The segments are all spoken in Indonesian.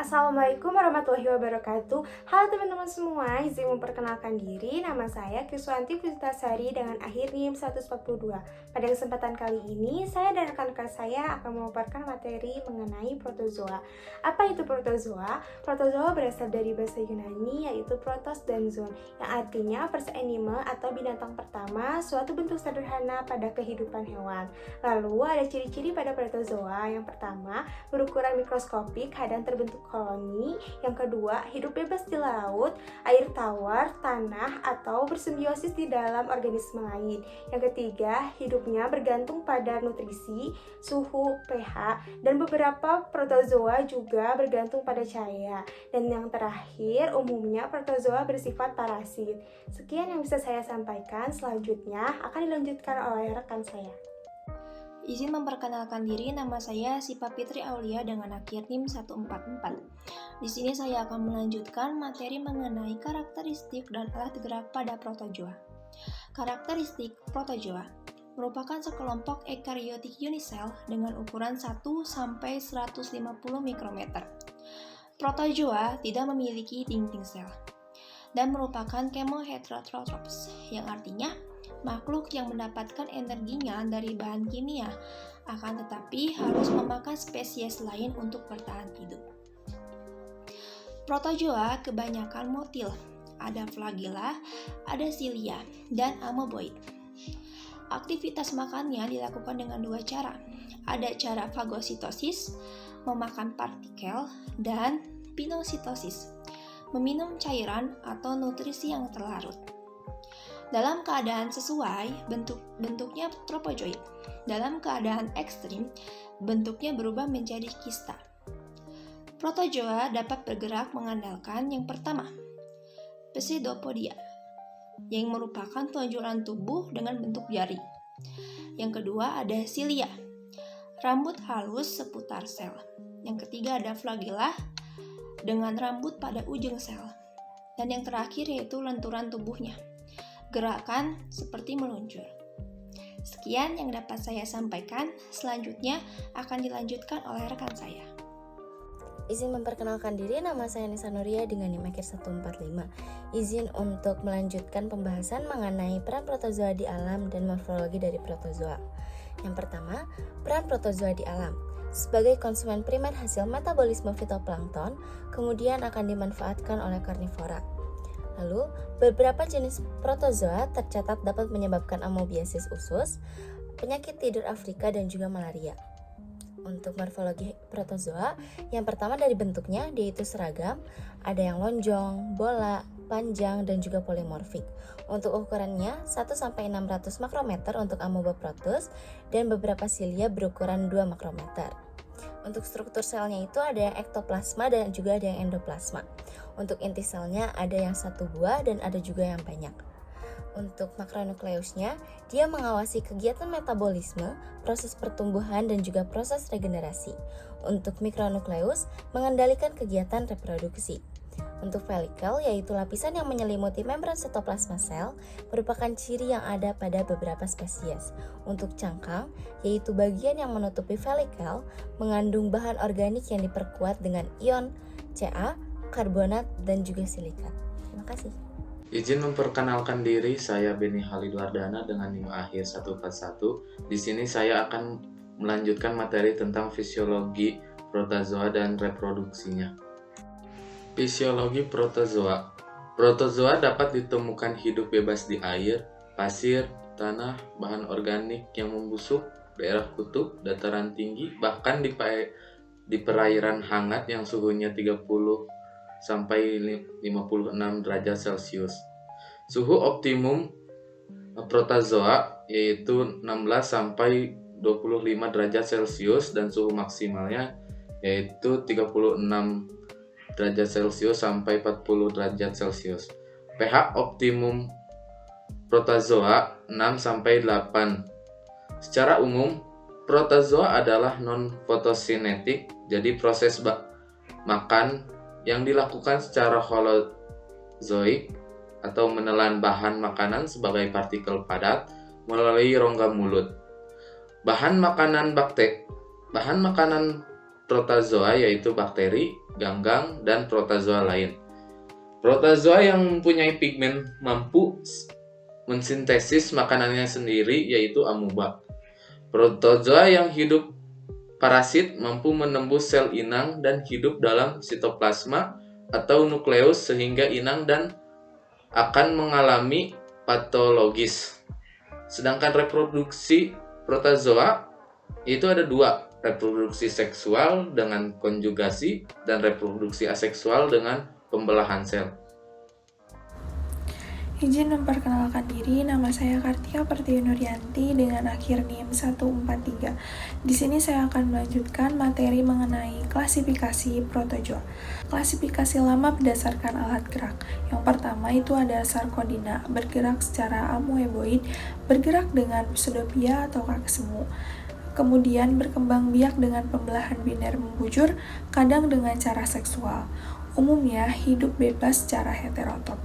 Assalamualaikum warahmatullahi wabarakatuh. Halo teman-teman semua, izin memperkenalkan diri. Nama saya Kriswanti Pujitasari dengan akhir NIM 142. Pada kesempatan kali ini, saya dan rekan-rekan saya akan memaparkan materi mengenai protozoa. Apa itu protozoa? Protozoa berasal dari bahasa Yunani yaitu protos dan zoon, yang artinya first animal atau binatang pertama, suatu bentuk sederhana pada kehidupan hewan. Lalu ada ciri-ciri pada protozoa. Yang pertama, berukuran mikroskopik dan terbentuk koloni. Yang kedua, hidup bebas di laut, air tawar, tanah, atau bersimbiosis di dalam organisme lain. Yang ketiga, hidupnya bergantung pada nutrisi, suhu, pH, dan beberapa protozoa juga bergantung pada cahaya. Dan yang terakhir, umumnya protozoa bersifat parasit. Sekian yang bisa saya sampaikan, selanjutnya akan dilanjutkan oleh rekan saya. Izin memperkenalkan diri, nama saya Sipa Fitri Aulia dengan akhir NIM 144. Di sini saya akan melanjutkan materi mengenai karakteristik dan alat gerak pada protozoa. Karakteristik protozoa merupakan sekelompok eukaryotik unisel dengan ukuran 1-150 mikrometer. Protozoa tidak memiliki dinding sel dan merupakan chemoheterotrophs, yang artinya makhluk yang mendapatkan energinya dari bahan kimia, akan tetapi harus memakan spesies lain untuk bertahan hidup. Protozoa kebanyakan motil, ada flagella, ada cilia, dan amoeboid. Aktivitas makannya dilakukan dengan dua cara. Ada cara fagositosis, memakan partikel, dan pinositosis, meminum cairan atau nutrisi yang terlarut. Dalam keadaan sesuai, bentuknya tropozoid. Dalam keadaan ekstrim, bentuknya berubah menjadi kista. Protozoa dapat bergerak mengandalkan yang pertama, pseudopodia, yang merupakan tonjolan tubuh dengan bentuk jari. Yang kedua ada cilia, rambut halus seputar sel. Yang ketiga ada flagella, dengan rambut pada ujung sel. Dan yang terakhir yaitu lenturan tubuhnya, gerakan seperti meluncur. Sekian yang dapat saya sampaikan, selanjutnya akan dilanjutkan oleh rekan saya. Izin memperkenalkan diri, nama saya Nisa Nuria dengan NIM akhir 145. Izin untuk melanjutkan pembahasan mengenai peran protozoa di alam dan morfologi dari protozoa. Yang pertama, peran protozoa di alam. Sebagai konsumen primer hasil metabolisme fitoplankton, kemudian akan dimanfaatkan oleh karnivora. Lalu, beberapa jenis protozoa tercatat dapat menyebabkan amoebiasis usus, penyakit tidur Afrika, dan juga malaria. Untuk morfologi protozoa, yang pertama dari bentuknya, yaitu seragam, ada yang lonjong, bola, panjang, dan juga polimorfik. Untuk ukurannya, 1-600 makrometer untuk amoeba protus, dan beberapa silia berukuran 2 makrometer. Untuk struktur selnya itu ada yang ektoplasma dan juga ada yang endoplasma. Untuk inti selnya ada yang 1 buah dan ada juga yang banyak. Untuk makronukleusnya, dia mengawasi kegiatan metabolisme, proses pertumbuhan dan juga proses regenerasi. Untuk mikronukleus, mengendalikan kegiatan reproduksi. Untuk velikel, yaitu lapisan yang menyelimuti membran sitoplasma sel, merupakan ciri yang ada pada beberapa spesies. Untuk cangkang, yaitu bagian yang menutupi velikel, mengandung bahan organik yang diperkuat dengan ion Ca, karbonat, dan juga silikat. Terima kasih. Izin memperkenalkan diri, saya Beni Halid Wardana dengan NIM akhir 141. Di sini saya akan melanjutkan materi tentang fisiologi protozoa dan reproduksinya. Fisiologi protozoa. Protozoa dapat ditemukan hidup bebas di air, pasir, tanah, bahan organik yang membusuk, daerah kutub, dataran tinggi, bahkan di perairan hangat yang suhunya 30 sampai 56 derajat Celcius. Suhu optimum protozoa yaitu 16 sampai 25 derajat Celcius dan suhu maksimalnya yaitu 36 derajat Celcius sampai 40 derajat Celcius. pH optimum protozoa 6 sampai 8. Secara umum, protozoa adalah non-fotosintetik, jadi proses makan yang dilakukan secara holozoik atau menelan bahan makanan sebagai partikel padat melalui rongga mulut. Bahan makanan protozoa yaitu bakteri, ganggang, dan protozoa lain. Protozoa yang mempunyai pigmen mampu mensintesis makanannya sendiri yaitu amoeba. Protozoa yang hidup parasit mampu menembus sel inang dan hidup dalam sitoplasma atau nukleus sehingga inang dan akan mengalami patologis. Sedangkan reproduksi protozoa itu ada dua, reproduksi seksual dengan konjugasi dan reproduksi aseksual dengan pembelahan sel. Izin memperkenalkan diri, nama saya Kartia Pertiwi Nuryanti dengan akhir NIM 143. Di sini saya akan melanjutkan materi mengenai klasifikasi protozoa. Klasifikasi lama berdasarkan alat gerak. Yang pertama itu ada sarkodina, bergerak secara amoeboid, bergerak dengan pseudopia atau kaki semu. Kemudian berkembang biak dengan pembelahan biner membujur, kadang dengan cara seksual. Umumnya hidup bebas secara heterotrop.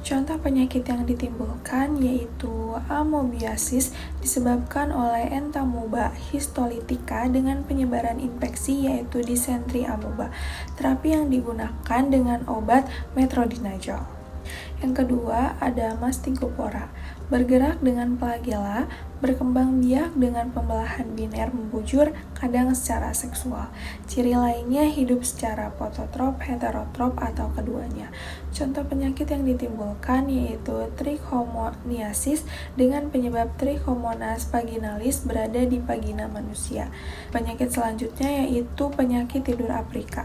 Contoh penyakit yang ditimbulkan yaitu amoebiasis disebabkan oleh Entamoeba histolytica dengan penyebaran infeksi yaitu disentri amoeba. Terapi yang digunakan dengan obat metronidazole. Yang kedua ada Mastigophora, bergerak dengan flagella, berkembang biak dengan pembelahan biner membujur, kadang secara seksual. Ciri lainnya hidup secara fototrop, heterotrop, atau keduanya. Contoh penyakit yang ditimbulkan yaitu trichomoniasis dengan penyebab Trichomonas vaginalis berada di vagina manusia. Penyakit selanjutnya yaitu penyakit tidur Afrika.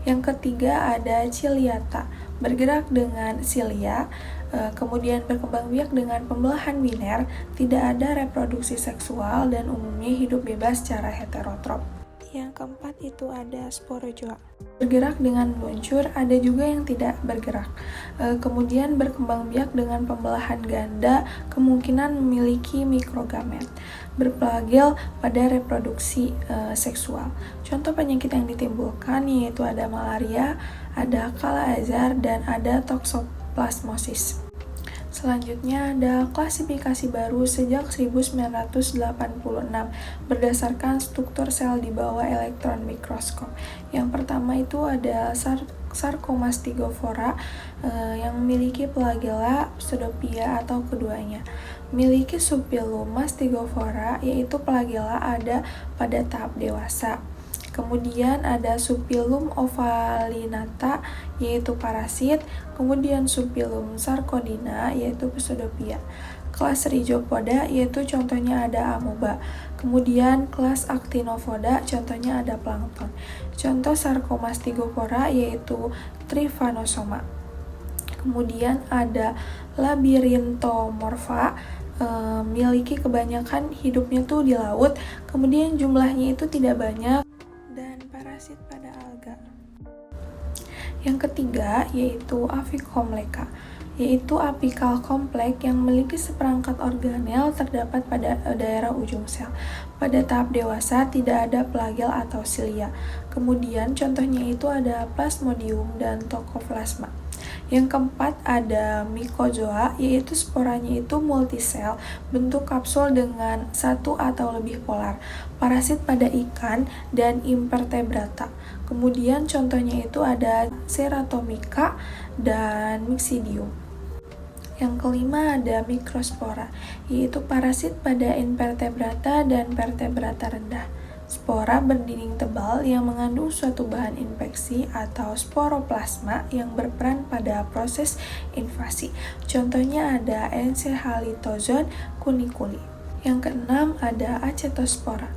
Yang ketiga ada Ciliata, bergerak dengan silia, kemudian berkembang biak dengan pembelahan biner, tidak ada reproduksi seksual, dan umumnya hidup bebas secara heterotrop. Yang keempat itu ada Sporozoa, bergerak dengan meluncur, ada juga yang tidak bergerak. Kemudian berkembang biak dengan pembelahan ganda, kemungkinan memiliki mikrogamet, berplagel pada reproduksi seksual. Contoh penyakit yang ditimbulkan yaitu ada malaria, ada Kala-Azar, dan ada toksoplasmosis. Selanjutnya ada klasifikasi baru sejak 1986 berdasarkan struktur sel di bawah elektron mikroskop. Yang pertama itu ada Sarcomastigophora yang memiliki flagella, pseudopia atau keduanya. Memiliki subfilum Mastigophora yaitu flagella ada pada tahap dewasa. Kemudian ada subfilum Ovalinata yaitu parasit, kemudian subfilum Sarcodina yaitu pseudopia. Kelas Rhizopoda yaitu contohnya ada amoeba. Kemudian kelas Actinophoda contohnya ada plankton. Contoh Sarcomastigophora yaitu Trypanosoma. Kemudian ada Labyrinthodonta, memiliki kebanyakan hidupnya tuh di laut, kemudian jumlahnya itu tidak banyak, dan parasit pada alga. Yang ketiga yaitu Aphicomleca, yaitu apikal kompleks yang memiliki seperangkat organel terdapat pada daerah ujung sel. Pada tahap dewasa tidak ada flagel atau silia. Kemudian contohnya itu ada Plasmodium dan Toxoplasma. Yang keempat ada Mycozoa, yaitu sporanya itu multisel, bentuk kapsul dengan satu atau lebih polar, parasit pada ikan dan invertebrata. Kemudian contohnya itu ada Ceratomica dan Myxidium. Yang kelima ada Microspora, yaitu parasit pada invertebrata dan vertebrata rendah. Spora berdinding tebal yang mengandung suatu bahan infeksi atau sporoplasma yang berperan pada proses invasi. Contohnya ada Encephalitozon cuniculi. Yang keenam ada Acetospora,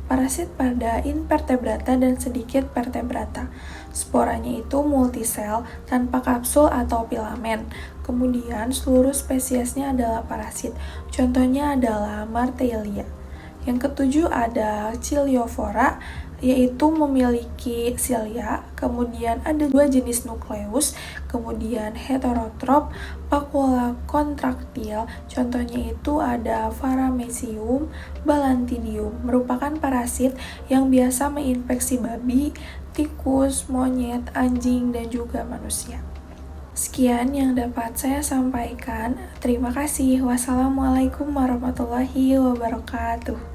parasit pada invertebrata dan sedikit vertebrata. Sporanya itu multisel tanpa kapsul atau filamen. Kemudian seluruh spesiesnya adalah parasit. Contohnya adalah Marteilia. Yang ketujuh ada Ciliophora, yaitu memiliki silia, kemudian ada dua jenis nukleus, kemudian heterotrop, vakuola kontraktil, contohnya itu ada Paramecium, Balantidium, merupakan parasit yang biasa menginfeksi babi, tikus, monyet, anjing, dan juga manusia. Sekian yang dapat saya sampaikan. Terima kasih. Wassalamualaikum warahmatullahi wabarakatuh.